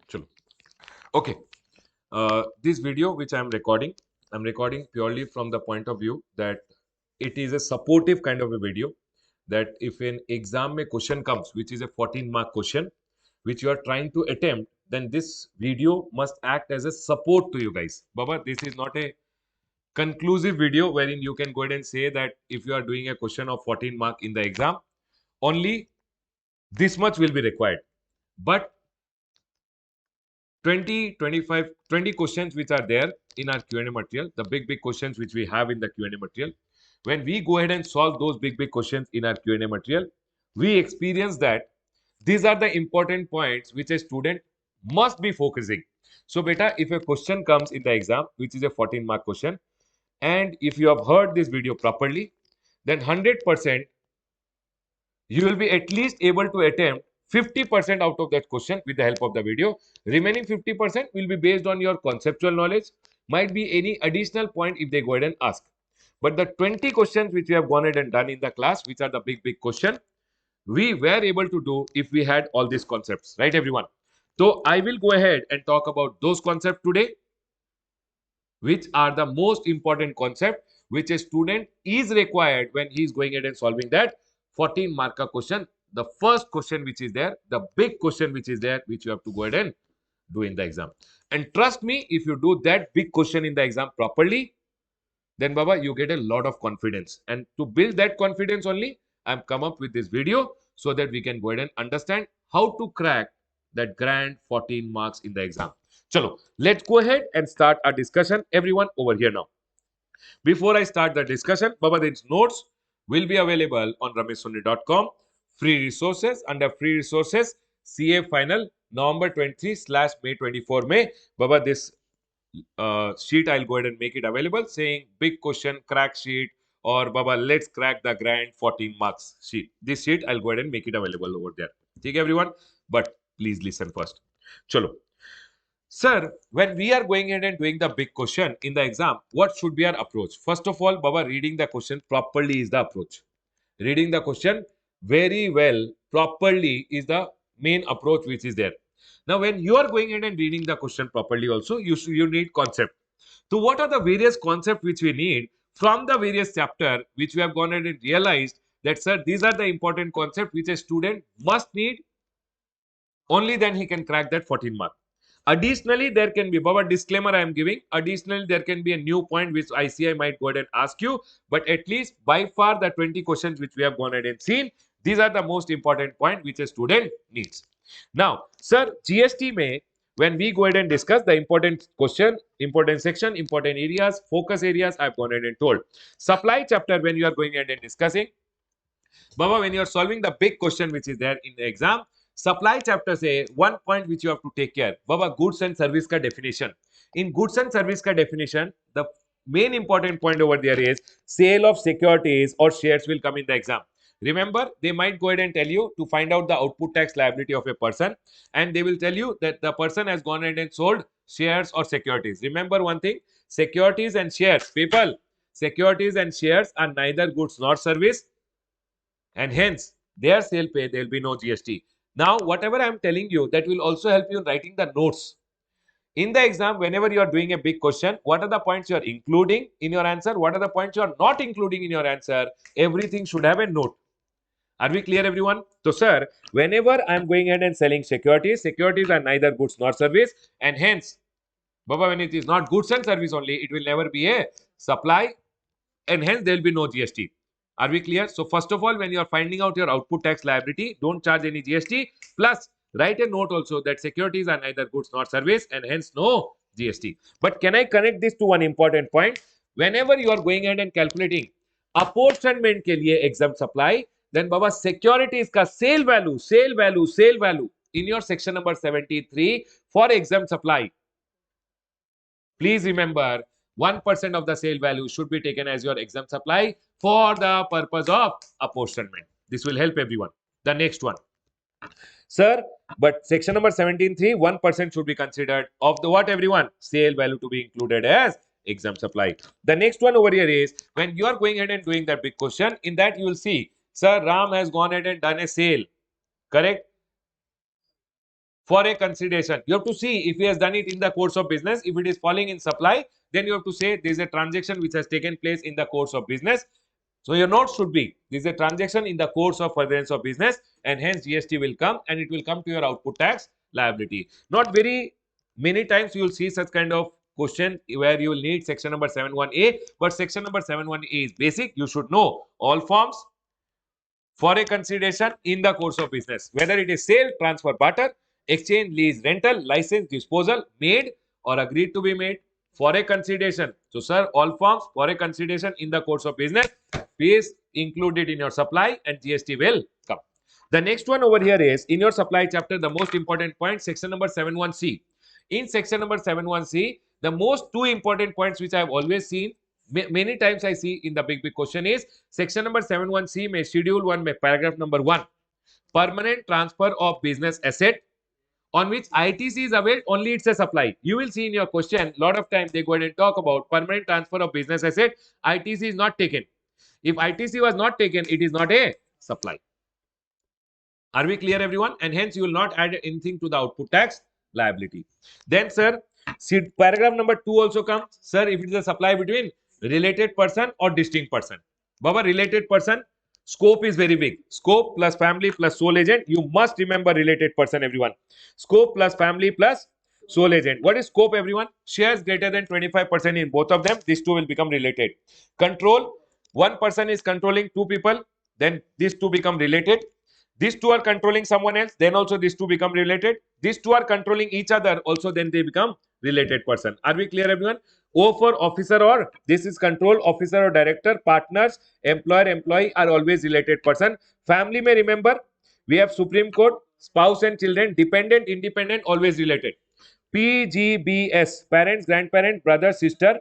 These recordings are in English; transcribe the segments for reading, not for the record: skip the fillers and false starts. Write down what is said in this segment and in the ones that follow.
Chalo. Okay. This video which I'm recording purely from the point of view that it is a supportive kind of a video. That if an exam में question comes, which is a 14-mark question, which you are trying to attempt, then this video must act as a support to you guys. Baba, this is not a conclusive video wherein you can go ahead and say that if you are doing a question of 14 mark in the exam, only this much will be required. But 20, 25, 20 questions which are there in our Q&A material, the big questions which we have in the Q&A material, when we go ahead and solve those big questions in our Q&A material, we experience that these are the important points which a student must be focusing. So beta, if a question comes in the exam, which is a 14-mark question, and if you have heard this video properly, then 100% you will be at least able to attempt 50% out of that question with the help of the video. Remaining 50% will be based on your conceptual knowledge, might be any additional point if they go ahead and ask. But the 20 questions which we have gone ahead and done in the class, which are the big question, we were able to do if we had all these concepts, right everyone? So I will go ahead and talk about those concepts today, which are the most important concept which a student is required when he is going ahead and solving that 14 marker question. The first question which is there, the big question which is there, which you have to go ahead and do in the exam. And trust me, if you do that big question in the exam properly, then Baba, you get a lot of confidence. And to build that confidence only, I've come up with this video so that we can go ahead and understand how to crack that grand 14 marks in the exam. Chalo, let's go ahead and start our discussion. Everyone over here now. Before I start the discussion, Baba, these notes will be available on rameshsoni.com. Free resources, under free resources, CA final November 23/May 24 May. Baba, this sheet I'll go ahead and make it available saying big question crack sheet, or Baba, let's crack the grand 14 marks sheet. This sheet I'll go ahead and make it available over there. Okay, everyone? But please listen first. Chalo. Sir, when we are going ahead and doing the big question in the exam, what should be our approach? First of all, Baba, reading the question properly is the approach. Reading the question very well, properly is the main approach which is there. Now, when you are going ahead and reading the question properly also, you need concept. So, what are the various concepts which we need from the various chapter which we have gone ahead and realized that, sir, these are the important concepts which a student must need, only then he can crack that 14 mark. Additionally, there can be, Baba, disclaimer I am giving. Additionally, there can be a new point which ICI might go ahead and ask you. But at least by far the 20 questions which we have gone ahead and seen, these are the most important point which a student needs. Now, sir, GST may, when we go ahead and discuss the important question, important section, important areas, focus areas, I've gone ahead and told. Supply chapter, when you are going ahead and discussing, Baba, when you are solving the big question which is there in the exam, supply chapter say one point which you have to take care. Baba, goods and service ka definition. In goods and service ka definition, the main important point over there is sale of securities or shares will come in the exam. Remember, they might go ahead and tell you to find out the output tax liability of a person, and they will tell you that the person has gone ahead and sold shares or securities. Remember one thing, securities and shares, people, securities and shares are neither goods nor service, and hence their sale pay, there will be no GST. Now, whatever I am telling you, that will also help you in writing the notes. In the exam, whenever you are doing a big question, what are the points you are including in your answer? What are the points you are not including in your answer? Everything should have a note. Are we clear, everyone? So, sir, whenever I am going ahead and selling securities, securities are neither goods nor service, and hence, Baba, when it is not goods and service only, it will never be a supply, and hence there will be no GST. Are we clear? So first of all, when you are finding out your output tax liability, don't charge any GST. Plus, write a note also that securities are neither goods nor service, and hence no GST. But can I connect this to one important point? Whenever you are going ahead and calculating apportionment के लिए exempt supply, then Baba, securities का sale value in your section number 73 for exempt supply. Please remember, 1% of the sale value should be taken as your exempt supply for the purpose of apportionment. This will help everyone. The next one. Sir, but section number 17.3, 1% should be considered of the what, everyone? Sale value to be included as exempt supply. The next one over here is, when you are going ahead and doing that big question, in that you will see, sir, Ram has gone ahead and done a sale. Correct? for a consideration. You have to see if he has done it in the course of business. If it is falling in supply, then you have to say there is a transaction which has taken place in the course of business. So your note should be this is a transaction in the course of furtherance of business, and hence GST will come, and it will come to your output tax liability. Not very many times you will see such kind of question where you will need section number 71A, but section number 71A is basic. You should know all forms for a consideration in the course of business, whether it is sale, transfer, barter, exchange, lease, rental, license, disposal, made or agreed to be made for a consideration. So, sir, all forms for a consideration in the course of business, please include it in your supply and GST will come. The next one over here is in your supply chapter, the most important point, section number 71C. In section number 71C, the most two important points which I have always seen, many times I see in the big question is section number 71C may schedule 1 may paragraph number 1, permanent transfer of business asset on which ITC is availed, only it's a supply. You will see in your question, lot of time they go ahead and talk about permanent transfer of business asset, ITC is not taken. If ITC was not taken, it is not a supply. Are we clear, everyone? And hence you will not add anything to the output tax liability. Then, sir, see paragraph number 2 also comes. Sir, if it is a supply between related person or distinct person. Baba, related person, scope is very big. Scope plus family plus sole agent. You must remember related person, everyone. Scope plus family plus sole agent. What is scope, everyone? Shares greater than 25% in both of them. These two will become related. Control, one person is controlling two people. Then these two become related. These two are controlling someone else, then also these two become related. These two are controlling each other, also then they become related person. Are we clear, everyone? O for officer, or this is control officer or director, partners, employer, employee are always related person. Family may remember, we have Supreme Court, spouse and children, dependent, independent, always related. PGBS, parents, grandparent, brother, sister,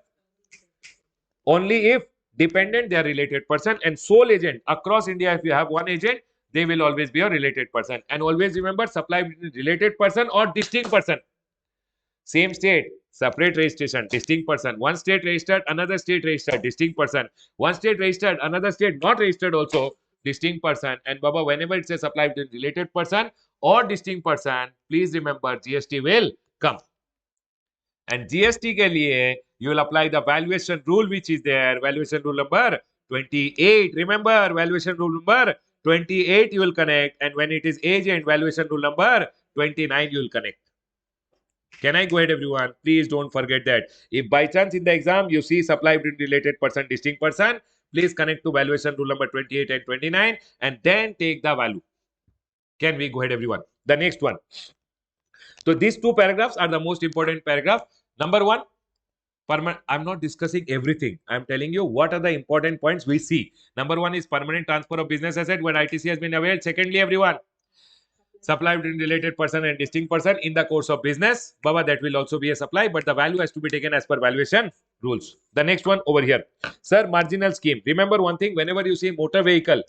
only if dependent they are related person, and sole agent across India, if you have one agent, they will always be a related person. And always remember, supply between related person or distinct person. Same state, separate registration, distinct person. One state registered, another state registered, distinct person. One state registered, another state not registered, also distinct person. And Baba, whenever it says supply between related person or distinct person, please remember GST will come. And GST के लिए you will apply the valuation rule which is there. Valuation rule number 28. Remember, valuation rule number 28 you will connect, and when it is agent, valuation rule number 29 you will connect. Can I go ahead, everyone? Please don't forget that. If by chance in the exam you see supply between related person, distinct person, please connect to valuation rule number 28 and 29 and then take the value. Can we go ahead, everyone? The next one. So these two paragraphs are the most important paragraph. Number one, I'm not discussing everything. I'm telling you what are the important points we see. Number one is permanent transfer of business asset when ITC has been availed. Secondly, everyone, supply between related person and distinct person in the course of business. Baba, that will also be a supply, but the value has to be taken as per valuation rules. The next one over here. Sir, marginal scheme. Remember one thing, whenever you see motor vehicle,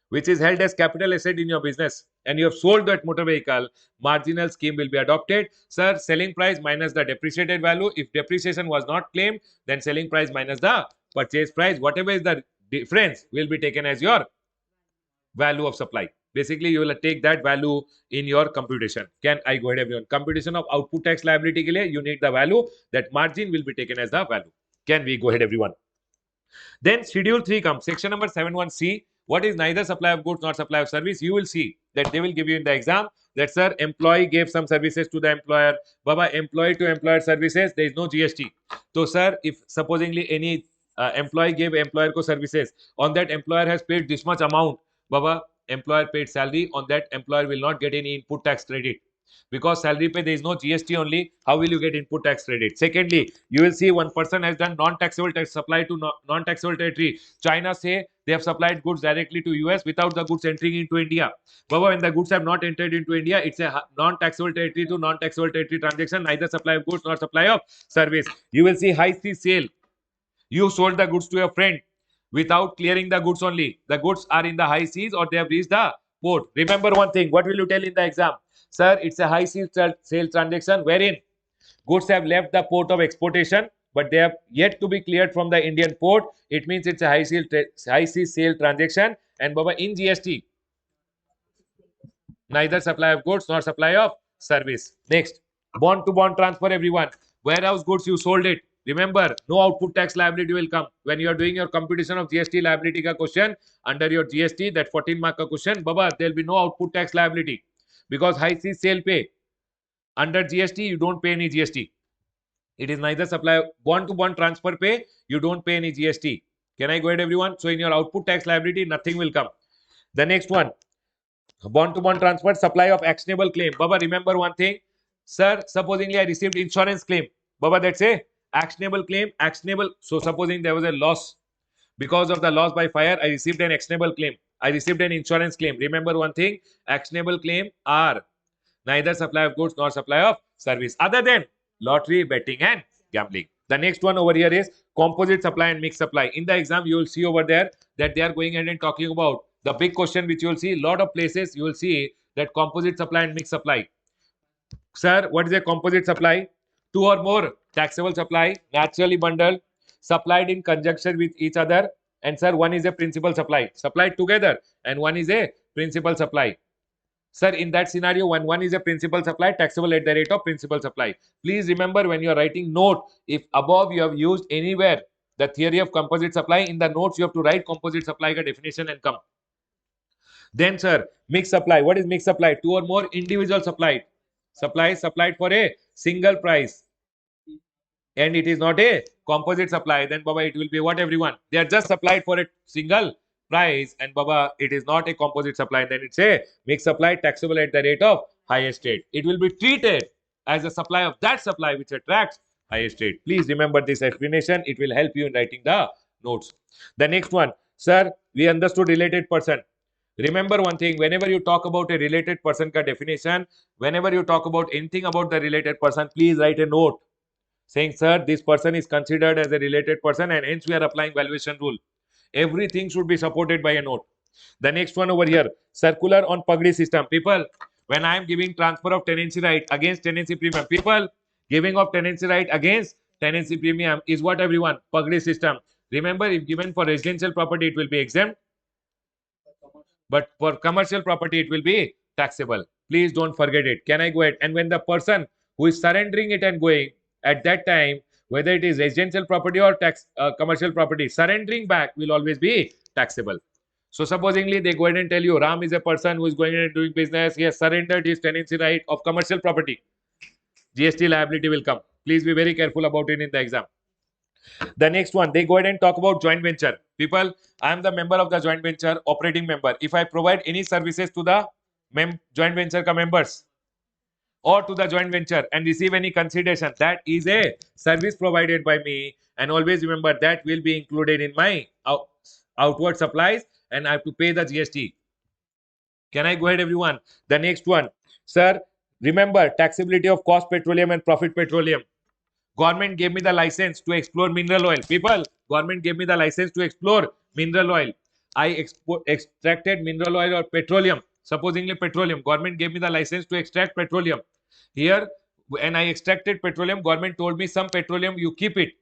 which is held as capital asset in your business and you have sold that motor vehicle, marginal scheme will be adopted. Sir, selling price minus the depreciated value. If depreciation was not claimed, then selling price minus the purchase price. Whatever is the difference will be taken as your value of supply. Basically, you will take that value in your computation. Can I go ahead, everyone? Computation of output tax liability ke liye, you need the value. That margin will be taken as the value. Can we go ahead, everyone? Then schedule 3 comes, section number 71C. What is neither supply of goods nor supply of service? You will see that they will give you in the exam that, sir, employee gave some services to the employer. Baba, employee to employer services, there is no GST. So, sir, if supposingly any employee gave employer ko services, on that employer has paid this much amount, Baba, employer paid salary, on that employer will not get any input tax credit. Because salary pay there is no GST only, how will you get input tax credit? Secondly, you will see one person has done non-taxable tax supply to non-taxable territory. China say they have supplied goods directly to US without the goods entering into India. Baba, when the goods have not entered into India, it's a non-taxable territory to non-taxable territory transaction, neither supply of goods nor supply of service. You will see high sea sale. You sold the goods to your friend without clearing the goods only. The goods are in the high seas or they have reached the port. Remember one thing, what will you tell in the exam? Sir, it's a high sea sale transaction wherein goods have left the port of exportation, but they have yet to be cleared from the Indian port. It means it's a high sea sale transaction. And Baba, in GST, neither supply of goods nor supply of service. Next, bond to bond transfer, everyone. Warehouse goods, you sold it. Remember, no output tax liability will come. When you are doing your computation of GST liability ka question, under your GST, that 14 mark ka question, Baba, there will be no output tax liability. Because high seas sale pay. Under GST, you don't pay any GST. It is neither supply bond to bond transfer pay, you don't pay any GST. Can I go ahead, everyone? So in your output tax liability, nothing will come. The next one, bond to bond transfer, supply of actionable claim. Baba, remember one thing. Sir, supposingly I received insurance claim. Baba, that's a actionable claim. Actionable. So supposing there was a loss. Because of the loss by fire, I received an actionable claim. I received an insurance claim. Remember one thing. Actionable claim are neither supply of goods nor supply of service, other than lottery, betting, and gambling. The next one over here is composite supply and mixed supply. In the exam, you will see over there that they are going ahead and talking about the big question which you will see. A lot of places you will see that composite supply and mixed supply. Sir, what is a composite supply? Two or more taxable supply, naturally bundled, supplied in conjunction with each other. And sir, one is a principal supply, supplied together, and one is a principal supply. Sir, in that scenario, when one is a principal supply, taxable at the rate of principal supply. Please remember when you are writing note, if above you have used anywhere the theory of composite supply, in the notes you have to write composite supply ka definition and come. Then, sir, mixed supply. What is mixed supply? Two or more individual supplied. Supply supplied for a single price. And it is not a composite supply. Then, Baba, it will be what, everyone? They are just supplied for a single price, and Baba, it is not a composite supply. Then it's a mixed supply taxable at the rate of highest rate. It will be treated as a supply of that supply which attracts highest rate. Please remember this explanation. It will help you in writing the notes. The next one, sir, we understood related person. Remember one thing, whenever you talk about a related person ka definition, whenever you talk about anything about the related person, please write a note saying, sir, this person is considered as a related person and hence we are applying valuation rule. Everything should be supported by a note. The next one over here, circular on Pagdi system. People, when I am giving transfer of tenancy right against tenancy premium, people, giving of tenancy right against tenancy premium is what, everyone? Pagdi system. Remember, if given for residential property, it will be exempt. But for commercial property, it will be taxable. Please don't forget it. Can I go ahead? And when the person who is surrendering it and going, at that time, whether it is residential property or commercial property, surrendering back will always be taxable. So supposingly they go ahead and tell you Ram is a person who is going and doing business. He has surrendered his tenancy right of commercial property. GST liability will come. Please be very careful about it in the exam. The next one, they go ahead and talk about joint venture. People, I am the member of the joint venture, operating member. If I provide any services to the joint venture members or to the joint venture and receive any consideration, that is a service provided by me. And always remember that will be included in my outward supplies and I have to pay the GST. Can I go ahead, everyone? The next one, sir, remember taxability of cost petroleum and profit petroleum. Government gave me the license to explore mineral oil. People, government gave me the license to explore mineral oil. I extracted mineral oil or petroleum. Supposingly petroleum. Government gave me the license to extract petroleum. Here, when I extracted petroleum, government told me some petroleum you keep it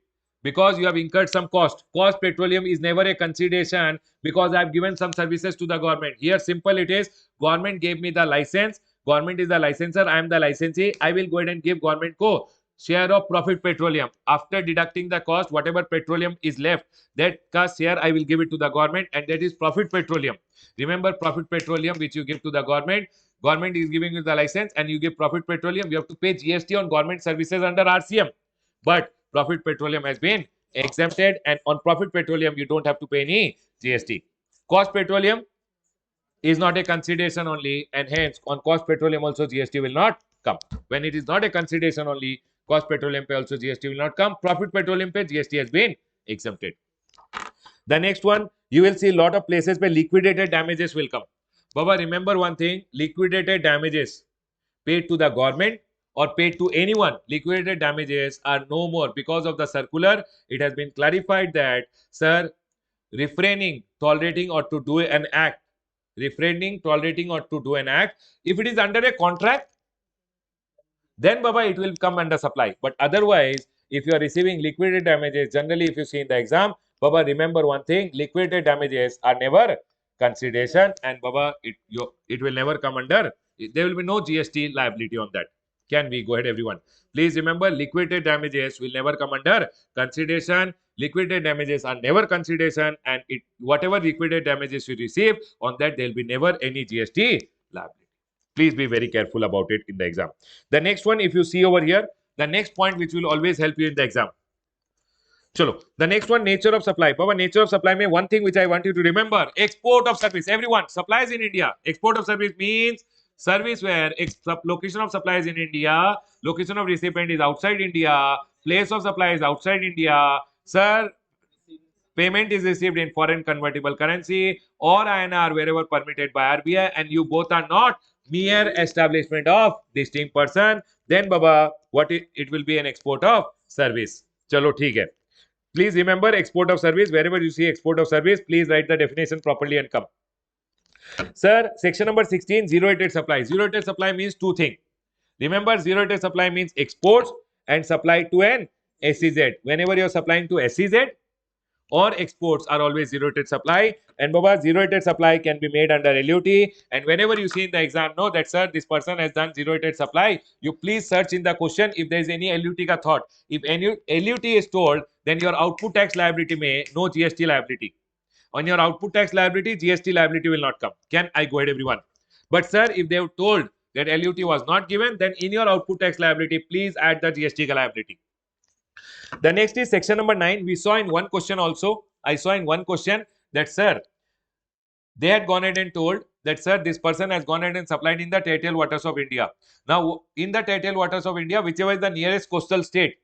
because you have incurred some cost. Cost petroleum is never a consideration because I have given some services to the government. Here, simple it is. Government gave me the license. Government is the licensor. I am the licensee. I will go ahead and give government share of profit petroleum. After deducting the cost, whatever petroleum is left, that share I will give it to the government, and that is profit petroleum. Remember, profit petroleum which you give to the government, government is giving you the license and you give profit petroleum, you have to pay GST on government services under RCM. But profit petroleum has been exempted, and on profit petroleum you don't have to pay any GST. Cost petroleum is not a consideration only, and hence on cost petroleum also GST will not come. When it is not a consideration only, cost petroleum pay also GST will not come. Profit petroleum pay GST has been exempted. The next one, you will see a lot of places where liquidated damages will come. Baba, remember one thing, liquidated damages paid to the government or paid to anyone, liquidated damages are no more. Because of the circular, it has been clarified that, sir, refraining, tolerating or to do an act, refraining, tolerating or to do an act, if it is under a contract, then Baba, it will come under supply. But otherwise, if you are receiving liquidated damages, generally if you see in the exam, Baba, remember one thing, liquidated damages are never consideration, and Baba, it will never come under There will be no GST liability on that. Can we go ahead, everyone? Please remember, liquidated damages will never come under consideration. Liquidated damages are never consideration, and whatever liquidated damages you receive, on that there will be never any GST liability. Please be very careful about it in the exam. The next one, if you see over here, the next point which will always help you in the exam. Chalo, the next one, nature of supply. Baba, nature of supply mein one thing which I want you to remember, export of service. Everyone, supplies in India. Export of service means service where location of supply is in India, location of recipient is outside India, place of supply is outside India. Sir, payment is received in foreign convertible currency or INR wherever permitted by RBI, and you both are not mere establishment of distinct person. Then, Baba, it will be an export of service. Chalo, theek hai. Please remember export of service. Wherever you see export of service, please write the definition properly and come. Sir, section number 16, zero-rated supply. Zero-rated supply means two things. Remember, zero-rated supply means exports and supply to an SEZ. Whenever you are supplying to SEZ or exports are always zero-rated supply. And Baba, zero-rated supply can be made under LUT. And whenever you see in the exam, know that, sir, this person has done zero-rated supply, you please search in the question if there is any LUT ka thought. If any LUT is told, then your output tax liability may no GST liability. On your output tax liability, GST liability will not come. Can I go ahead, everyone? But sir, if they have told that LUT was not given, then in your output tax liability, please add the GST liability. The next is section number 9. We saw in one question also. I saw in one question that, sir, they had gone ahead and told that, sir, this person has gone ahead and supplied in the territorial waters of India. Now, in the territorial waters of India, whichever is the nearest coastal state,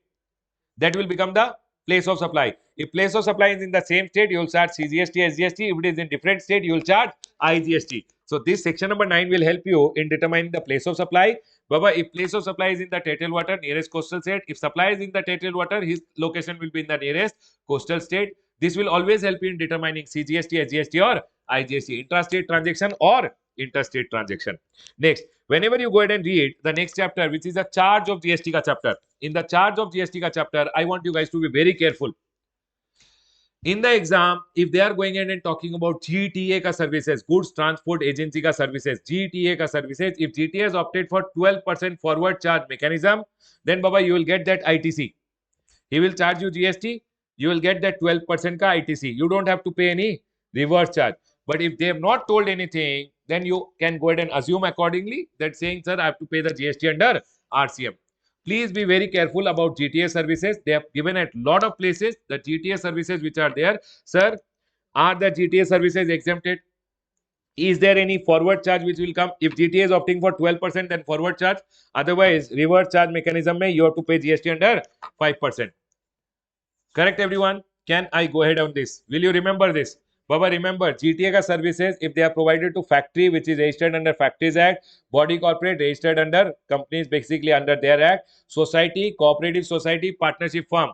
that will become the place of supply. If place of supply is in the same state, you will charge CGST, SGST. If it is in different state, you will charge IGST. So this section number 9 will help you in determining the place of supply. Baba, if place of supply is in the territorial water, nearest coastal state. If supply is in the territorial water, his location will be in the nearest coastal state. This will always help you in determining CGST, SGST or IGST, intrastate transaction or interstate transaction. Next, whenever you go ahead and read the next chapter, which is a charge of GST ka chapter. In the charge of GST ka chapter, I want you guys to be very careful. In the exam, if they are going ahead and talking about GTA ka services, goods transport agency ka services, GTA ka services, if GTA has opted for 12% forward charge mechanism, then Baba, you will get that ITC. He will charge you GST, you will get that 12% ka ITC. You don't have to pay any reverse charge. But if they have not told anything, then you can go ahead and assume accordingly that saying, sir, I have to pay the GST under RCM. Please be very careful about GTA services. They have given at lot of places the GTA services which are there. Sir, are the GTA services exempted? Is there any forward charge which will come? If GTA is opting for 12%, then forward charge. Otherwise, reverse charge mechanism may you have to pay GST under 5%. Correct, everyone? Can I go ahead on this? Will you remember this? Baba, remember, GTA ka services, if they are provided to factory, which is registered under Factories Act, body corporate registered under companies, basically under their act, society, cooperative society, partnership firm,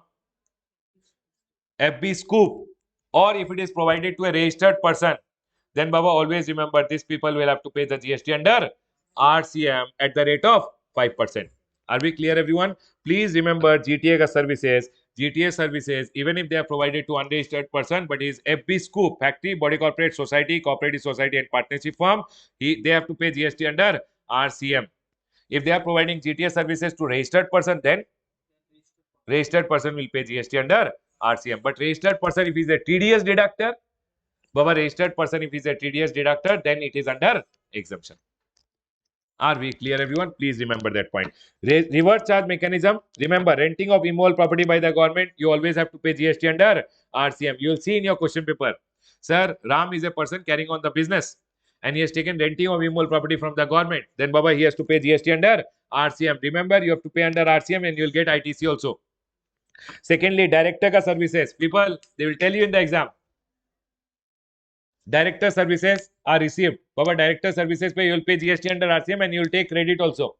FB scoop, or if it is provided to a registered person, then Baba, always remember, these people will have to pay the GST under RCM at the rate of 5%. Are we clear, everyone? Please remember, GTA services, even if they are provided to unregistered person, but is FB scoop, factory, body corporate society, cooperative society, and partnership firm, they have to pay GST under RCM. If they are providing GTA services to registered person, then registered person will pay GST under RCM. But registered person, if he is a TDS deductor, Baba, registered person, if he is a TDS deductor, then it is under exemption. Are we clear, everyone? Please remember that point. Reverse charge mechanism. Remember, renting of immovable property by the government, you always have to pay GST under RCM. You will see in your question paper. Sir, Ram is a person carrying on the business and he has taken renting of immovable property from the government. Then, Baba, he has to pay GST under RCM. Remember, you have to pay under RCM and you will get ITC also. Secondly, director ka services. People, they will tell you in the exam. Director services are received. Baba, director services pay, you will pay GST under RCM and you will take credit also.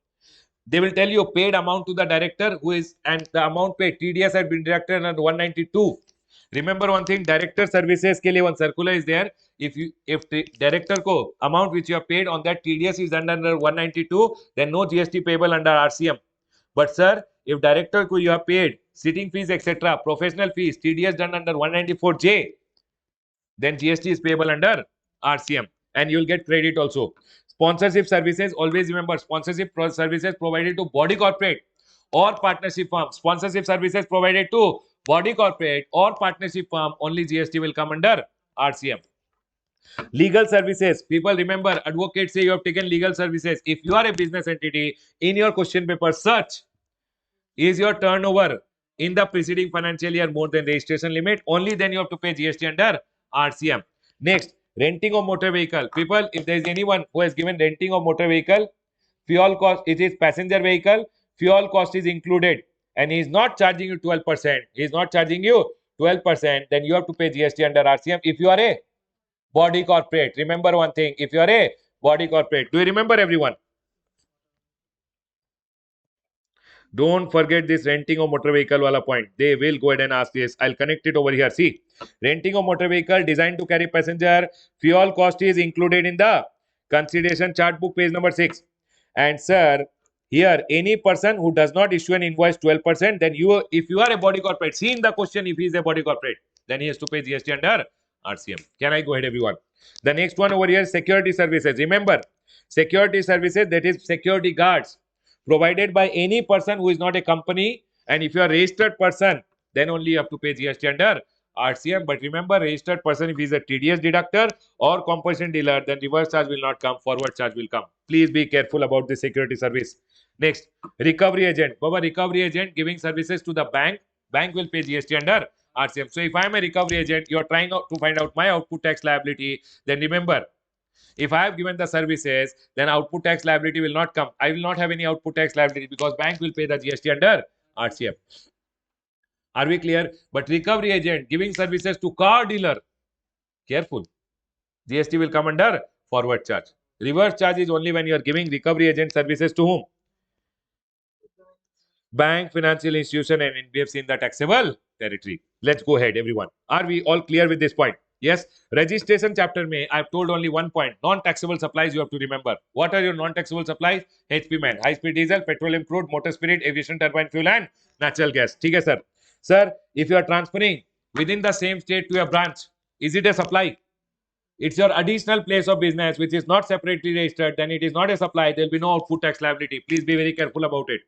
They will tell you paid amount to the director who is, and the amount paid, TDS had been deducted under 192. Remember one thing, director services ke liye one circular is there. If the director ko amount which you have paid on that TDS is under 192, then no GST payable under RCM. But sir, if director ko you have paid sitting fees, etc., professional fees, TDS done under 194J, then GST is payable under RCM and you will get credit also. Sponsorship services, always remember, sponsorship services provided to body corporate or partnership firm. Sponsorship services provided to body corporate or partnership firm, only GST will come under RCM. Legal services, people remember, advocates say you have taken legal services. If you are a business entity, in your question paper search, is your turnover in the preceding financial year more than registration limit? Only then you have to pay GST under RCM. Next, renting of motor vehicle. People, if there is anyone who has given renting of motor vehicle, fuel cost, it is passenger vehicle, fuel cost is included, and he is not charging you 12%. He is not charging you 12%. Then you have to pay GST under RCM. If you are a body corporate, remember one thing. If you are a body corporate, do you remember everyone? Don't forget this renting of motor vehicle wala point. They will go ahead and ask this. I'll connect it over here. See, renting of motor vehicle designed to carry passenger. Fuel cost is included in the consideration chart book, page number 6. And sir, here any person who does not issue an invoice 12%, then you, if you are a body corporate, see in the question, if he is a body corporate, then he has to pay GST under RCM. Can I go ahead, everyone? The next one over here, security services. Remember, security services, that is security guards provided by any person who is not a company, and if you are a registered person, then only you have to pay GST under RCM. But remember, registered person, if he is a TDS deductor or composition dealer, then reverse charge will not come, forward charge will come. Please be careful about the security service. Next, recovery agent. Baba, recovery agent giving services to the bank. Bank will pay GST under RCM. So if I am a recovery agent, you are trying to find out my output tax liability, then remember, if I have given the services, then output tax liability will not come. I will not have any output tax liability because bank will pay the GST under RCM. Are we clear? But recovery agent giving services to car dealer, careful, GST will come under forward charge. Reverse charge is only when you are giving recovery agent services to whom? Bank, financial institution, and NBFC in the taxable territory. Let's go ahead, everyone. Are we all clear with this point? Yes. Registration chapter may I've told only one point. Non-taxable supplies you have to remember. What are your non-taxable supplies? HP man, high-speed diesel, petroleum crude, motor spirit, aviation turbine fuel, and natural gas. Okay, sir. Sir, if you are transferring within the same state to a branch, is it a supply? It's your additional place of business which is not separately registered, then it is not a supply. There will be no output tax liability. Please be very careful about it.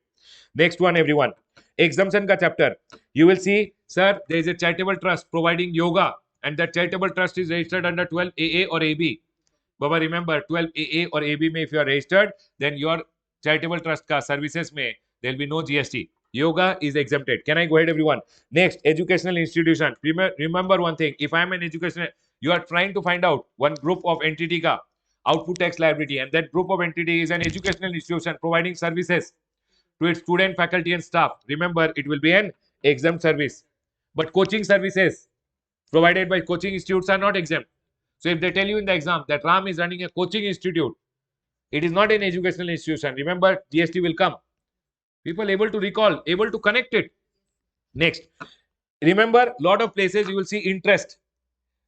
Next one, everyone. Exemption ka chapter. You will see, sir, there is a charitable trust providing yoga, and that charitable trust is registered under 12 AA or AB. Baba, remember, 12 AA or AB may, if you are registered, then your charitable trust ka services may, there will be no GST. Yoga is exempted. Can I go ahead, everyone? Next, educational institution. Remember one thing. If I am an educational, you are trying to find out one group of entity ka output tax liability, and that group of entity is an educational institution providing services to its student, faculty, and staff. Remember, it will be an exempt service. But coaching services provided by coaching institutes are not exempt. So if they tell you in the exam that Ram is running a coaching institute, it is not an educational institution. Remember, GST will come. People able to recall, able to connect it. Next, remember, lot of places you will see interest.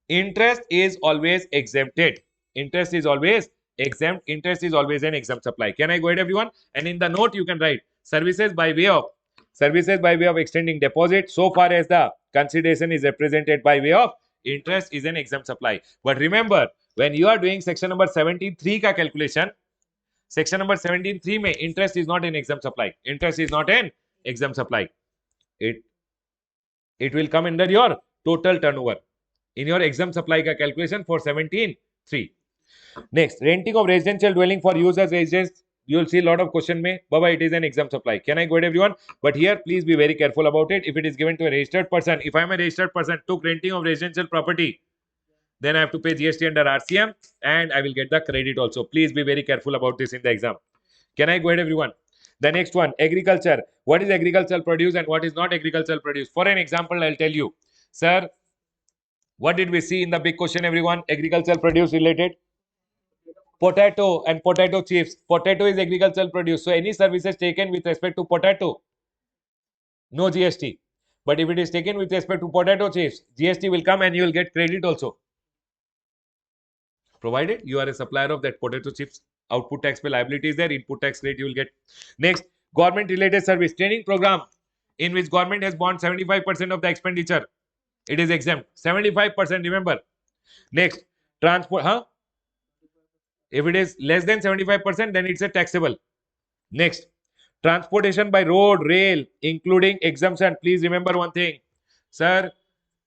Interest is always exempted. Interest is always exempt. Interest is always an exempt supply. Can I go ahead, everyone? And in the note you can write services by way of extending deposit, so far as the consideration is represented by way of interest, is an exempt supply. But remember, when you are doing section number 17(3) ka calculation, section number 17(3) mein interest is not an exempt supply. Interest is not an exempt supply. It will come under your total turnover in your exempt supply ka calculation for 17(3). Next, renting of residential dwelling for use as residence. You will see a lot of question may, Baba, it is an exempt supply. Can I go ahead, everyone? But here, please be very careful about it. If it is given to a registered person, if I am a registered person, took renting of residential property, then I have to pay GST under RCM and I will get the credit also. Please be very careful about this in the exam. Can I go ahead, everyone? The next one, agriculture. What is agricultural produce and what is not agricultural produce? For an example, I'll tell you. Sir, what did we see in the big question, everyone? Agricultural produce related. Potato and potato chips. Potato is agricultural produce. So any services taken with respect to potato, no GST. But if it is taken with respect to potato chips, GST will come and you will get credit also. Provided you are a supplier of that potato chips, output tax pay liability is there, input tax rate you will get. Next, government related service training program in which government has borne 75% of the expenditure. It is exempt. 75%, remember. Next, transport, If it is less than 75%, then it's a taxable. Next, transportation by road, rail, including exemption. Please remember one thing, sir.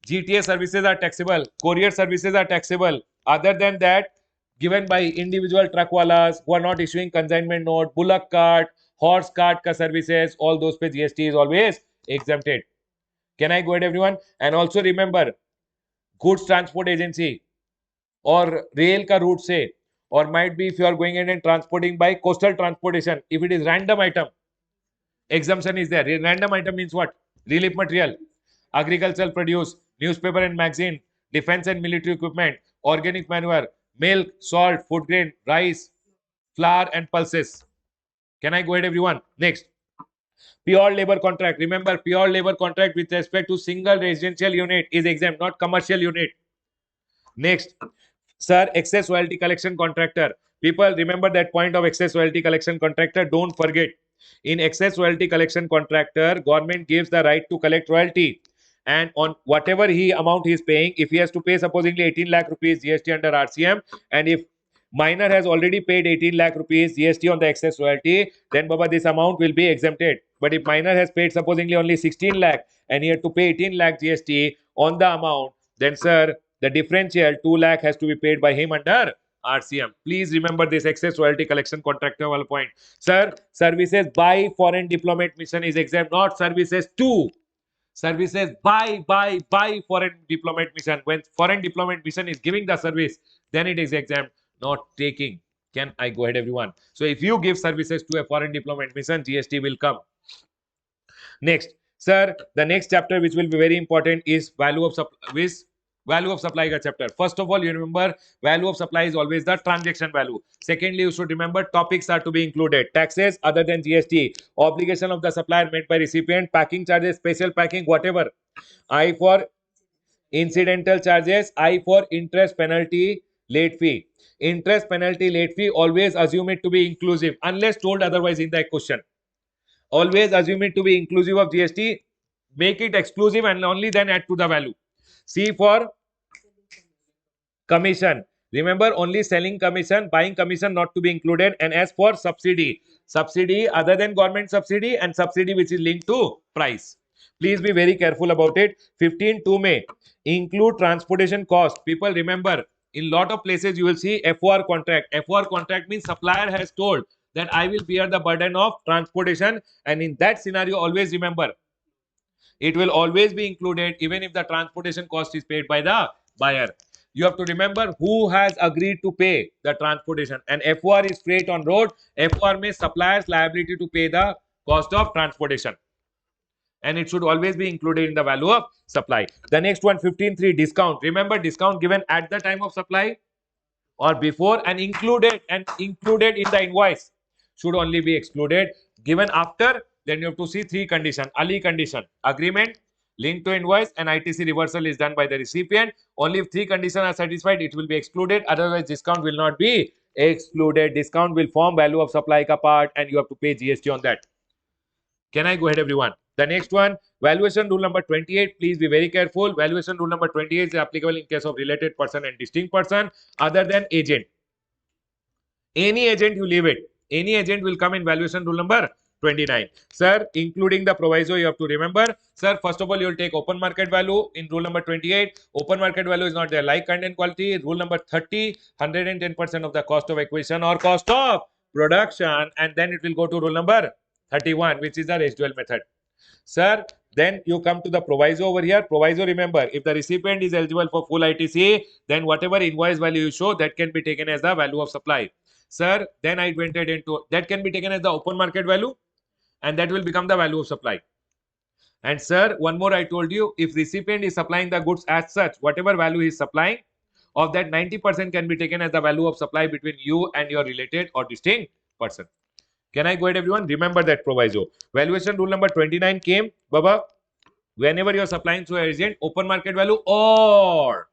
GTA services are taxable. Courier services are taxable. Other than that, given by individual truckwalas who are not issuing consignment note, bullock cart, horse cart ka services, all those pe GST is always exempted. Can I go ahead, everyone? And also remember, goods transport agency or rail ka route se, or might be if you are going in and transporting by coastal transportation, if it is random item, exemption is there. Random item means what? Relief material, agricultural produce, newspaper and magazine, defense and military equipment, organic manure, milk, salt, food grain, rice, flour and pulses. Can I go ahead, everyone? Next, pure labor contract. Remember, pure labor contract with respect to single residential unit is exempt, not commercial unit. Next, sir, excess royalty collection contractor. People remember that point of excess royalty collection contractor. Don't forget, in excess royalty collection contractor, government gives the right to collect royalty, and on whatever amount he is paying, if he has to pay supposedly 18 lakh rupees GST under RCM, and if minor has already paid 18 lakh rupees GST on the excess royalty, then Baba, this amount will be exempted. But if minor has paid supposedly only 16 lakh and he had to pay 18 lakh GST on the amount, then sir, the differential 2 lakh has to be paid by him under RCM. Please remember this excess royalty collection contractor point. Sir, services by foreign diplomat mission is exempt, not services to. Services by foreign diplomat mission. When foreign diplomat mission is giving the service, then it is exempt, not taking. Can I go ahead, everyone? So if you give services to a foreign diplomat mission, GST will come. Next, sir, the next chapter which will be very important is value of supply ka chapter. First of all, you remember value of supply is always the transaction value. Secondly, you should remember topics are to be included: taxes other than GST, obligation of the supplier met by recipient, packing charges, special packing, whatever. I for incidental charges, I for interest, penalty, late fee. Interest, penalty, late fee, always assume it to be inclusive unless told otherwise in the question. Always assume it to be inclusive of GST. Make it exclusive and only then add to the value. C for commission. Remember, only selling commission, buying commission not to be included. And as for subsidy, subsidy other than government subsidy and subsidy which is linked to price. Please be very careful about it. 15(2) may include transportation cost. People remember, in lot of places you will see FOR contract. FOR contract means supplier has told that I will bear the burden of transportation, and in that scenario always remember it will always be included even if the transportation cost is paid by the buyer. You have to remember who has agreed to pay the transportation, and FOR is freight on road. FOR means supplier's liability to pay the cost of transportation, and it should always be included in the value of supply. The next one, 15(3), discount. Remember, discount given at the time of supply or before and included in the invoice should only be excluded. Given after, then you have to see three conditions. Ali condition, agreement, linked to invoice, and ITC reversal is done by the recipient. Only if three conditions are satisfied, it will be excluded. Otherwise, discount will not be excluded. Discount will form value of supply ka part, and you have to pay GST on that. Can I go ahead, everyone? The next one, valuation rule number 28. Please be very careful. Valuation rule number 28 is applicable in case of related person and distinct person other than agent. Any agent you leave it. Any agent will come in valuation rule number 29. Sir, including the proviso, you have to remember. Sir, first of all, you will take open market value in rule number 28. Open market value is not there. Like, kind and quality. Rule number 30, 110% of the cost of acquisition or cost of production. And then it will go to rule number 31, which is the residual method. Sir, then you come to the proviso over here. Proviso, remember, if the recipient is eligible for full ITC, then whatever invoice value you show, that can be taken as the value of supply. Sir, then I went into that can be taken as the open market value, and that will become the value of supply. And sir, one more I told you, if recipient is supplying the goods as such, whatever value he is supplying, of that 90% can be taken as the value of supply between you and your related or distinct person. Can I go ahead, everyone? Remember that proviso. Valuation rule number 29 came, Baba, whenever you are supplying through agent, open market value or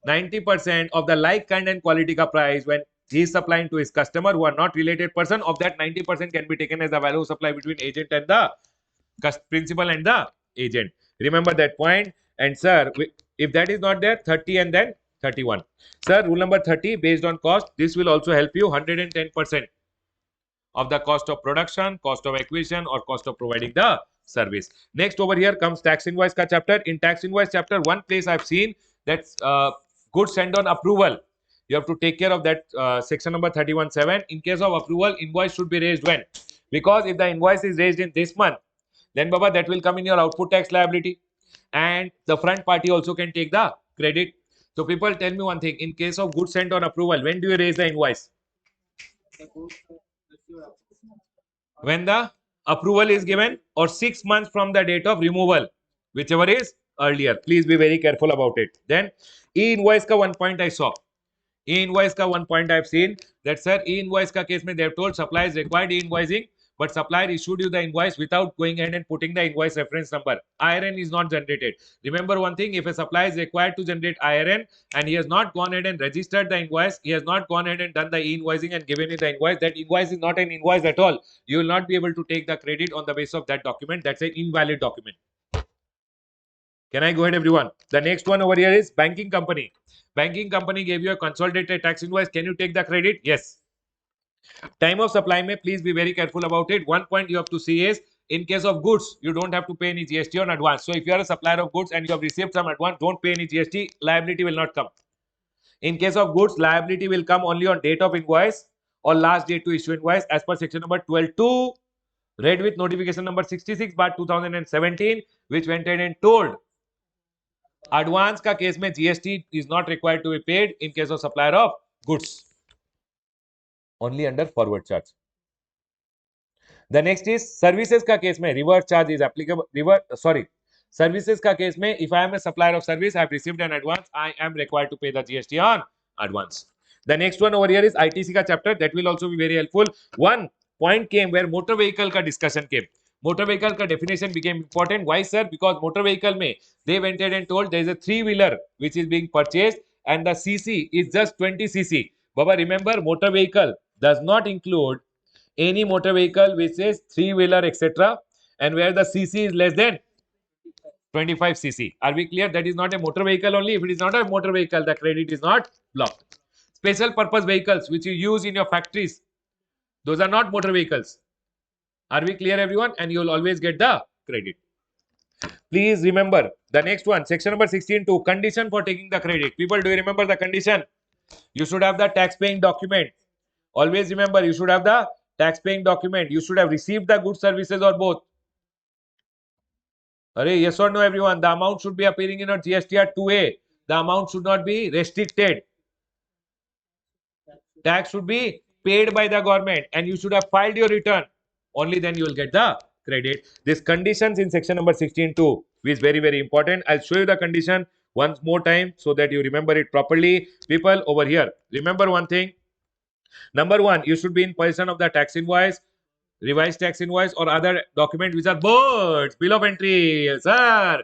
90% of the like, kind and quality ka price when he is supplying to his customer who are not related person, of that 90% can be taken as the value of supply between agent and the principal and the agent. Remember that point. And sir, if that is not there, 30 and then 31. Sir, rule number 30, based on cost, this will also help you 110% of the cost of production, cost of acquisition, or cost of providing the service. Next, over here comes tax invoice ka chapter. In tax invoice chapter, one place I've seen that's goods sent on approval. You have to take care of that section number 31.7. In case of approval, invoice should be raised when? Because if the invoice is raised in this month, then Baba, that will come in your output tax liability, and the front party also can take the credit. So people tell me one thing: in case of goods sent on approval, when do you raise the invoice? When the approval is given, or 6 months from the date of removal, whichever is earlier. Please be very careful about it. Then e-invoice ka one point I saw. E-invoice ka one point I've seen that, sir, e-invoice ka case mein they have told supplier is required e-invoicing, but supplier issued you the invoice without going ahead and putting the invoice reference number. IRN is not generated. Remember one thing: if a supplier is required to generate IRN and he has not gone ahead and registered the invoice, he has not gone ahead and done the e-invoicing and given you the invoice, that invoice is not an invoice at all. You will not be able to take the credit on the basis of that document. That's an invalid document. Can I go ahead, everyone? The next one over here is banking company. Banking company gave you a consolidated tax invoice. Can you take the credit? Yes. Time of supply may, please be very careful about it. One point you have to see is, in case of goods, you don't have to pay any GST on advance. So if you are a supplier of goods and you have received some advance, don't pay any GST. Liability will not come. In case of goods, liability will come only on date of invoice or last date to issue invoice as per section number 12.2, read with notification number 66/2017, which went ahead and told advance का case में GST is not required to be paid in case of supplier of goods, only under forward charge. The next is services का case में reverse charge is applicable. Services का case में, if I am a supplier of service, I have received an advance, I am required to pay the GST on advance. The next one over here is ITC का chapter. That will also be very helpful. One point came where motor vehicle का discussion came. Motor vehicle का definition became important. Why, sir? Because motor vehicle में they went ahead and told there is a 3-wheeler which is being purchased and the CC is just 20 cc. Baba, remember, motor vehicle does not include any motor vehicle which is 3-wheeler, etc., and where the CC is less than 25 cc. Are we clear? That is not a motor vehicle only. If it is not a motor vehicle, the credit is not blocked. Special purpose vehicles which you use in your factories, those are not motor vehicles. Are we clear, everyone? And you will always get the credit. Please remember the next one, section number 16.2, condition for taking the credit. People, do you remember the condition? You should have the tax paying document. Always remember, you should have the tax paying document. You should have received the goods, services, or both. Yes or no, everyone? The amount should be appearing in your GSTR 2A. The amount should not be restricted. Tax should be paid by the government and you should have filed your return. Only then you will get the credit. These conditions in section number 16.2 is very, very important. I'll show you the condition once more time so that you remember it properly. People over here, remember one thing. Number one, you should be in possession of the tax invoice, revised tax invoice, or other document which are birds, bill of entry. Sir,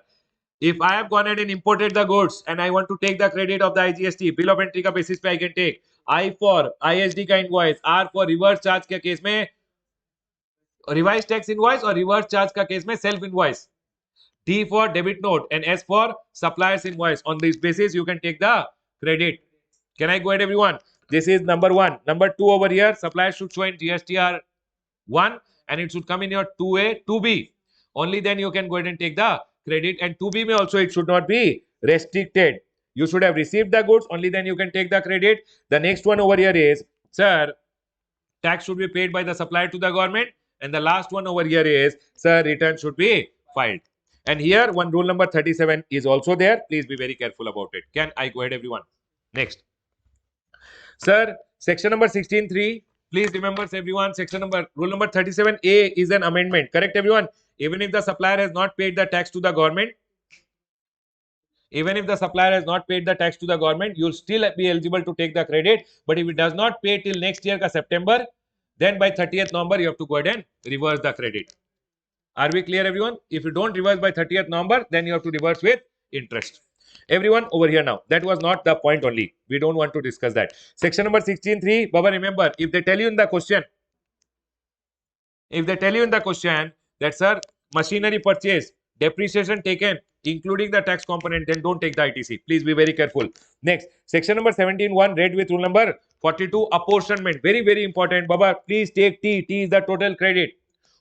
if I have gone ahead and imported the goods and I want to take the credit of the IGST, bill of entry का basis पे I can take. I for ISD का invoice, R for reverse charge के case में revised tax invoice और reverse charge का case में self invoice. D for debit note and S for supplier's invoice. On this basis, you can take the credit. Can I go ahead, everyone? This is number one. Number two over here, supplier should show in GSTR 1 and it should come in your 2A, 2B. Only then you can go ahead and take the credit. And 2B may also, it should not be restricted. You should have received the goods, only then you can take the credit. The next one over here is, sir, tax should be paid by the supplier to the government. And the last one over here is, sir, return should be filed. And here one rule number 37 is also there. Please be very careful about it. Can I go ahead, everyone? Next. Sir, section number 16.3. Please remember, everyone, section number, rule number 37A is an amendment. Correct, everyone? Even if the supplier has not paid the tax to the government, even if the supplier has not paid the tax to the government, you'll still be eligible to take the credit. But if it does not pay till next year ka September, then by 30th November, you have to go ahead and reverse the credit. Are we clear, everyone? If you don't reverse by 30th November, then you have to reverse with interest. Everyone over here now. That was not the point only. We don't want to discuss that. Section number 16.3. Baba, remember, if they tell you in the question, that, sir, machinery purchase, depreciation taken, including the tax component, then don't take the ITC. Please be very careful. Next, section number 17.1, read with rule number 42, apportionment. Very, very important. Baba, please take T. T is the total credit.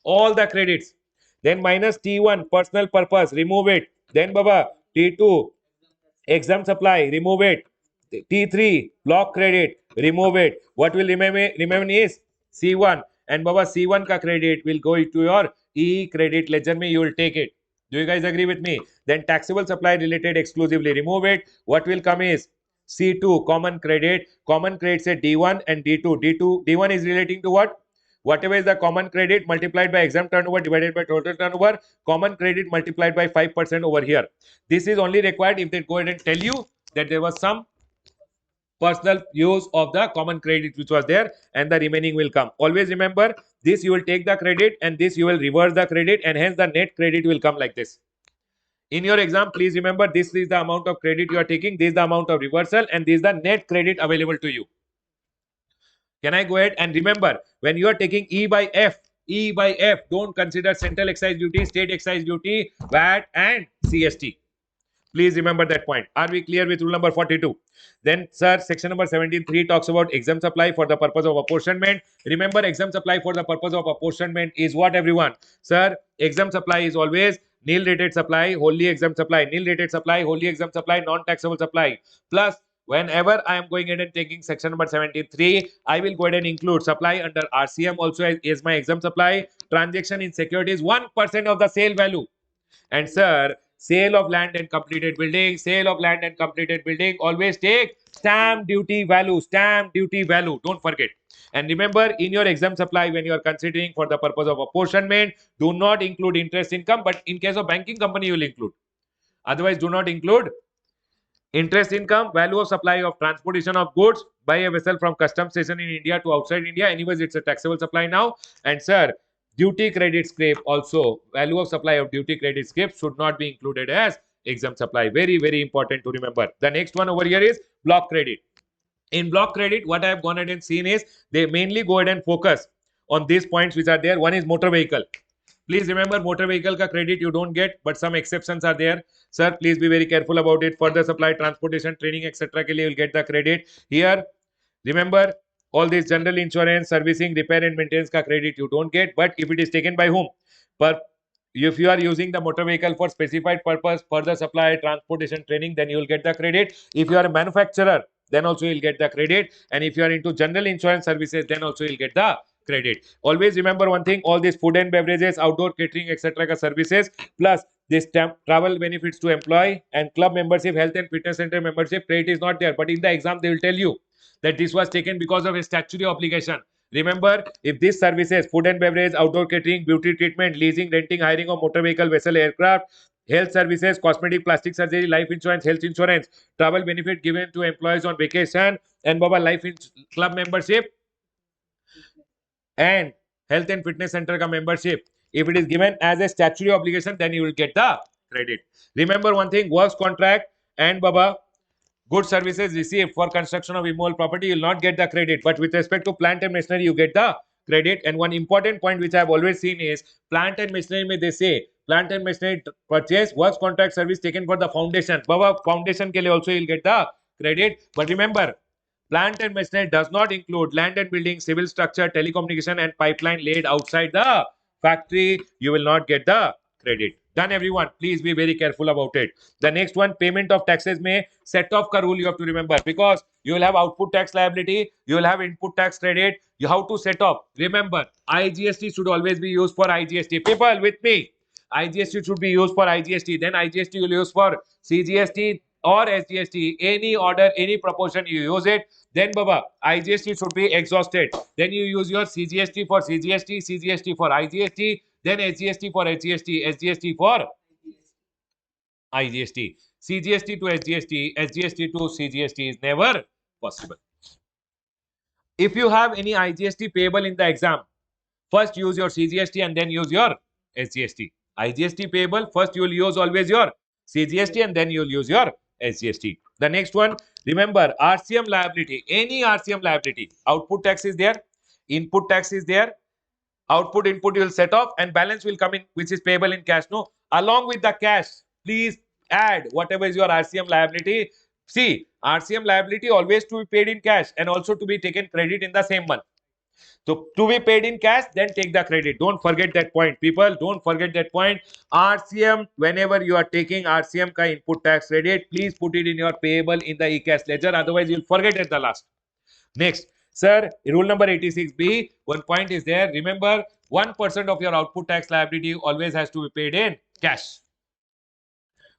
All the credits. Then minus T1, personal purpose, remove it. Then Baba, T2, exempt supply, remove it. T3, block credit, remove it. What will remain is C1. And Baba, C1 ka credit will go into your E credit ledger. You will take it. Do you guys agree with me? Then taxable supply related exclusively, remove it. What will come is C2, common credit. Common credit say D1 and D2. D1 is relating to what? Whatever is the common credit multiplied by exempt turnover divided by total turnover, common credit multiplied by 5% over here. This is only required if they go ahead and tell you that there was some personal use of the common credit which was there, and the remaining will come. Always remember, this you will take the credit and this you will reverse the credit, and hence the net credit will come like this. In your exam, please remember, this is the amount of credit you are taking, this is the amount of reversal, and this is the net credit available to you. Can I go ahead? And remember, when you are taking E by F, don't consider central excise duty, state excise duty, VAT and CST. Please remember that point. Are we clear with rule number 42? Then, sir, section number 17.3 talks about exempt supply for the purpose of apportionment. Remember, exempt supply for the purpose of apportionment is what, everyone? Sir, exempt supply is always nil rated supply, wholly exempt supply, nil rated supply, wholly exempt supply, non-taxable supply. Plus, whenever I am going ahead and taking section number 17.3, I will go ahead and include supply under RCM also as my exempt supply. Transaction in securities 1% of the sale value. And sir, sale of land and completed building, always take stamp duty value, don't forget. And remember, in your exempt supply, when you are considering for the purpose of apportionment, do not include interest income, but in case of banking company, you will include. Otherwise, do not include interest income, value of supply of transportation of goods by a vessel from custom station in India to outside India. Anyways, it's a taxable supply now. And sir, duty credit scrape also, value of supply of duty credit scrape should not be included as exempt supply. Very, very important to remember. The next one over here is block credit. In block credit, what I have gone ahead and seen is they mainly go ahead and focus on these points which are there. One is motor vehicle. Please remember, motor vehicle ka credit you don't get, but some exceptions are there. Sir, please be very careful about it. Further supply, transportation, training, etc. ke liye you'll get the credit. Here, remember, all this general insurance, servicing, repair and maintenance ka credit you don't get, but if it is taken by whom? If you are using the motor vehicle for specified purpose, further supply, transportation, training, then you will get the credit. If you are a manufacturer, then also you'll get the credit. And if you are into general insurance services, then also you'll get the credit. Always remember one thing, all these food and beverages, outdoor catering, etc. services, plus this travel benefits to employee and club membership, health and fitness center membership, credit is not there. But in the exam, they will tell you that this was taken because of a statutory obligation. Remember, if these services, food and beverage, outdoor catering, beauty treatment, leasing, renting, hiring of motor vehicle, vessel, aircraft, health services, cosmetic, plastic surgery, life insurance, health insurance, travel benefit given to employees on vacation, and Baba life club membership, and health and fitness center ka membership, if it is given as a statutory obligation, then you will get the credit. Remember one thing, works contract and Baba good services received for construction of immovable property, you will not get the credit. But with respect to plant and machinery, you get the credit. And one important point which I have always seen is plant and machinery, may they say plant and machinery purchase, works contract service taken for the foundation. Baba, foundation ke liye also you will get the credit. But remember, plant and machinery does not include land and building, civil structure, telecommunication and pipeline laid outside the factory. You will not get the credit. Done, everyone. Please be very careful about it. The next one, payment of taxes may set off ka rule you have to remember, because you will have output tax liability, you will have input tax credit. You have to set off. Remember, IGST should always be used for IGST. People with me. IGST should be used for IGST. Then IGST you will use for CGST or SGST. Any order, any proportion you use it. Then Baba, IGST should be exhausted. Then you use your CGST for CGST, CGST for IGST, then SGST for HGST, SGST for IGST. CGST to SGST, SGST to CGST is never possible. If you have any IGST payable in the exam, first use your CGST and then use your SGST. IGST payable, first you will use always your CGST and then you will use your SGST. The next one, remember RCM liability, any RCM liability, output tax is there, input tax is there, input you will set off and balance will come in which is payable in cash. No, along with the cash, please add whatever is your RCM liability. See, RCM liability always to be paid in cash and also to be taken credit in the same month. So to be paid in cash, then take the credit. Don't forget that point, people. Don't forget that point. RCM, whenever you are taking RCM ka input tax credit, please put it in your payable in the e-cash ledger. Otherwise, you'll forget at the last. Next, sir, rule number 86B, one point is there. Remember, 1% of your output tax liability always has to be paid in cash.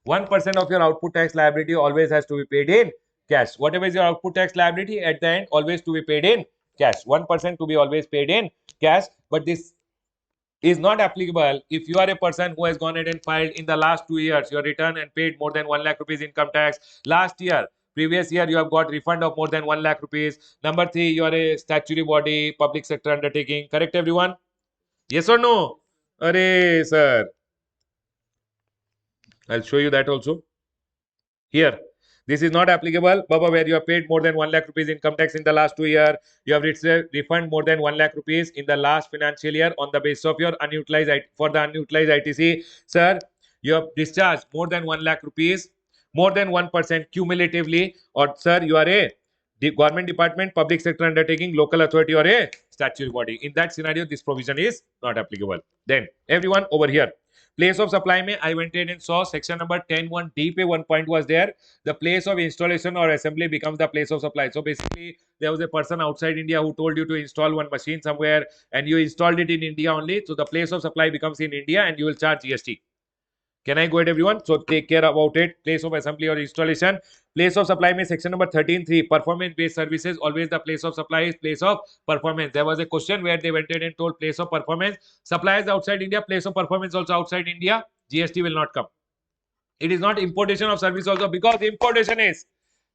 1% of your output tax liability always has to be paid in cash. Whatever is your output tax liability at the end, always to be paid in cash. 1% to be always paid in cash. But this is not applicable if you are a person who has gone ahead and filed in the last 2 years your return and paid more than 1 lakh rupees income tax. Last year, previous year, you have got refund of more than 1 lakh rupees. Number 3, you are a statutory body, public sector undertaking. Correct, everyone? Yes or no? Arey, sir. I'll show you that also. Here, this is not applicable, Baba, where you have paid more than 1 lakh rupees income tax in the last 2 years. You have received refund more than 1 lakh rupees in the last financial year on the basis of your unutilized for the unutilized ITC. Sir, you have discharged more than 1 lakh rupees, more than 1% cumulatively, or sir, you are a government department, public sector undertaking, local authority, or a statutory body. In that scenario, this provision is not applicable. Then, everyone over here. Place of supply mein I went in and saw section number 10(1)(d) pe one point was there. The place of installation or assembly becomes the place of supply. So basically, there was a person outside India who told you to install one machine somewhere and you installed it in India only. So the place of supply becomes in India and you will charge GST. Can I go ahead, everyone? So take care about it. Place of assembly or installation. Place of supply mein section number 13(3). Performance-based services, always the place of supply is place of performance. There was a question where they went in and told place of performance. Supply is outside India, place of performance also outside India. GST will not come. It is not importation of service also, because importation is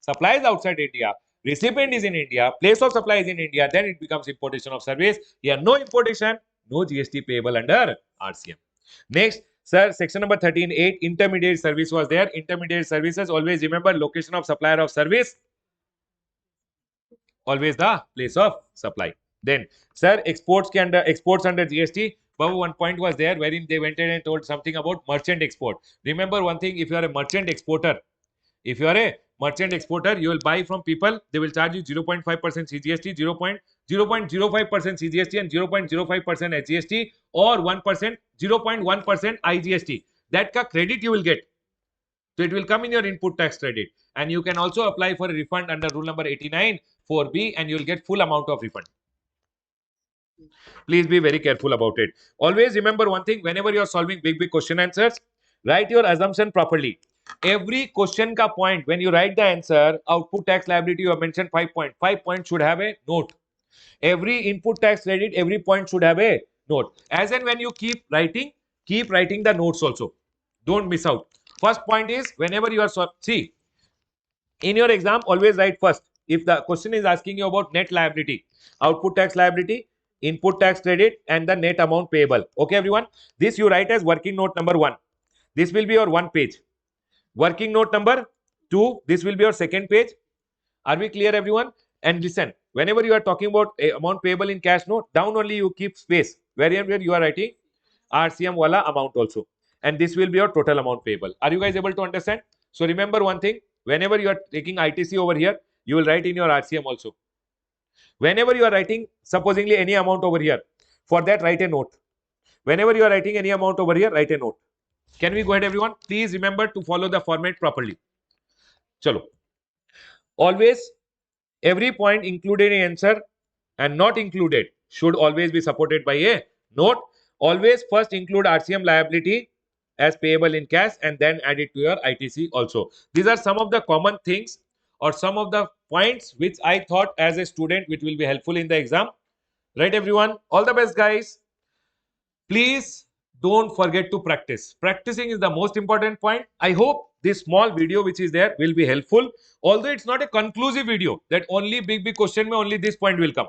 supply is outside India. Recipient is in India. Place of supply is in India. Then it becomes importation of service. Here, no importation, no GST payable under RCM. Next, sir, section number 13(8), intermediate service was there. Intermediate services, always remember location of supplier of service, always the place of supply. Then, sir, exports under GST. Babu, one point was there wherein they went in and told something about merchant export. Remember one thing, if you are a merchant exporter, you will buy from people, they will charge you 0.5% CGST, 0.05% CGST and 0.05% SGST, or 1%, 0.1% IGST. That ka credit you will get. So it will come in your input tax credit. And you can also apply for a refund under rule number 89 4B and you will get full amount of refund. Please be very careful about it. Always remember one thing, whenever you are solving big question answers, write your assumption properly. Every question ka point, when you write the answer, output tax liability, you have mentioned 5 points. 5 points should have a note. Every input tax credit, every point should have a note. As and when you keep writing the notes also. Don't miss out. First point is, whenever you are, see, in your exam, always write first. If the question is asking you about net liability, output tax liability, input tax credit, and the net amount payable. Okay, everyone? This you write as working note number 1. This will be your 1 page. Working note number 2, this will be your 2nd page. Are we clear, everyone? And listen, whenever you are talking about amount payable in cash note, down only you keep space. Wherever you are writing RCM wala amount also. And this will be your total amount payable. Are you guys able to understand? So remember one thing, whenever you are taking ITC over here, you will write in your RCM also. Whenever you are writing supposingly any amount over here, for that write a note. Whenever you are writing any amount over here, write a note. Can we go ahead, everyone? Please remember to follow the format properly. Chalo. Always, every point included in answer and not included should always be supported by a note. Always first include RCM liability as payable in cash and then add it to your ITC also. These are some of the common things or some of the points which I thought as a student which will be helpful in the exam. Right, everyone? All the best, guys. Please don't forget to practice. Practicing is the most important point. I hope this small video which is there will be helpful. Although it's not a conclusive video that only big question may only this point will come.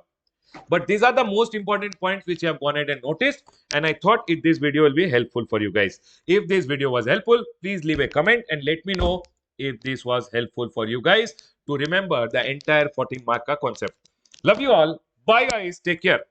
But these are the most important points which you have gone ahead and noticed. And I thought this video will be helpful for you guys. If this video was helpful, please leave a comment and let me know if this was helpful for you guys to remember the entire 14 mark concept. Love you all. Bye guys. Take care.